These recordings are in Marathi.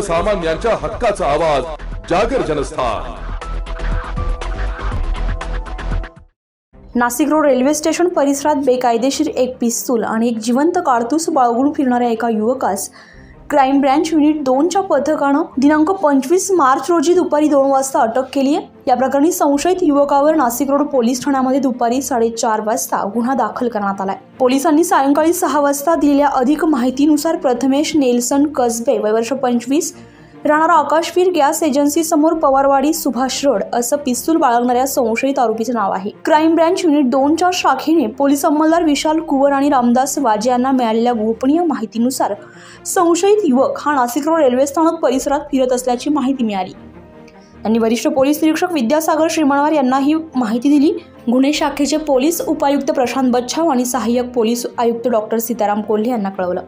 सर्वसामान्यांच्या हक्काचा आवाज जागर Janasthan. Nashik road railway station परिसरात बेकायदेशीर एक पिस्तूल आणि एक जिवंत कारतूस बाळगून फिरणाऱ्या एका युवकास क्राईम ब्रांच युनिट 2च्या पथकानं दिनांक 25 मार्च रोजी दुपारी 2 वाजता अटक केली आहे। या प्रकरणी संशयित युवकावर नाशिक रोड पोलीस ठाण्यामध्ये दुपारी 4:30 वाजता गुन्हा दाखल करण्यात आलाय। पोलिसांनी सायंकाळी 6 वाजता दिलेल्या अधिक माहितीनुसार प्रथमेश नेल्सन कसबे वय वर्ष 25 राहणार आकाशवीर गॅस एजन्सी समोर पवारवाडी सुभाष रोड असं पिस्तूल बाळगणाऱ्या संशयित आरोपीचं नाव आहे। क्राईम ब्रांच युनिट 2च्या शाखेने पोलीस अंमलदार विशाल कुवर आणि रामदास वाजे यांना मिळालेल्या गोपनीय माहितीनुसार संशयित युवक हा नाशिक रोड रेल्वे स्थानक परिसरात फिरत असल्याची माहिती मिळाली। त्यांनी वरिष्ठ पोलीस निरीक्षक विद्यासागर श्रीमणवार यांना ही माहिती दिली। गुन्हे शाखेचे पोलीस उपायुक्त प्रशांत बच्छाव आणि सहाय्यक पोलीस आयुक्त डॉक्टर सीताराम कोल्हे यांना कळवलं।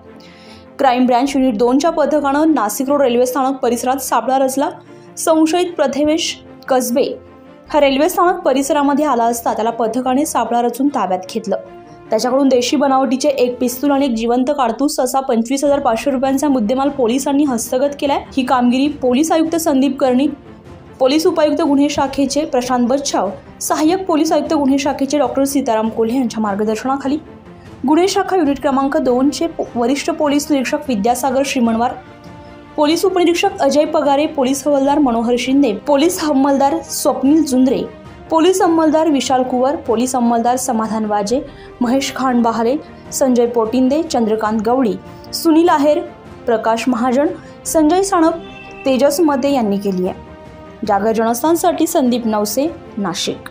क्राईम ब्रांच युनिट 2च्या पथकानं नाशिक रोड रेल्वे स्थानक परिसरात सापळा रचला। संशयित प्रथमेश कसबे हा रेल्वे स्थानक परिसरामध्ये आला असता त्याला पथकाने सापळा रचून ताब्यात घेतलं। त्याच्याकडून देशी बनावटीचे एक पिस्तूल आणि एक जिवंत कारतूस असा 25,500 रुपयांचा मुद्देमाल पोलिसांनी हस्तगत केलाय। ही कामगिरी पोलीस आयुक्त संदीप कर्णिक, पोलीस उपायुक्त गुन्हे शाखेचे प्रशांत बच्छाव, सहाय्यक पोलीस आयुक्त गुन्हे शाखेचे डॉक्टर सीताराम कोल्हे यांच्या मार्गदर्शनाखाली गुन्हे शाखा युनिट क्रमांक 2चे वरिष्ठ पोलीस निरीक्षक विद्यासागर श्रीमणवार, पोलीस उपनिरीक्षक अजय पगारे, पोलीस हवालदार मनोहर शिंदे, पोलीस अंमलदार स्वप्नील जुंद्रे, पोलीस अंमलदार विशाल कुवर, पोलीस अंमलदार समाधान वाजे, महेश खान बहाले, संजय पोटिंदे, चंद्रकांत गवळी, सुनील आहेर, प्रकाश महाजन, संजय साणप, तेजस मते यांनी केली आहे। जागर जनस्थानसाठी संदीप नवसे, नाशिक।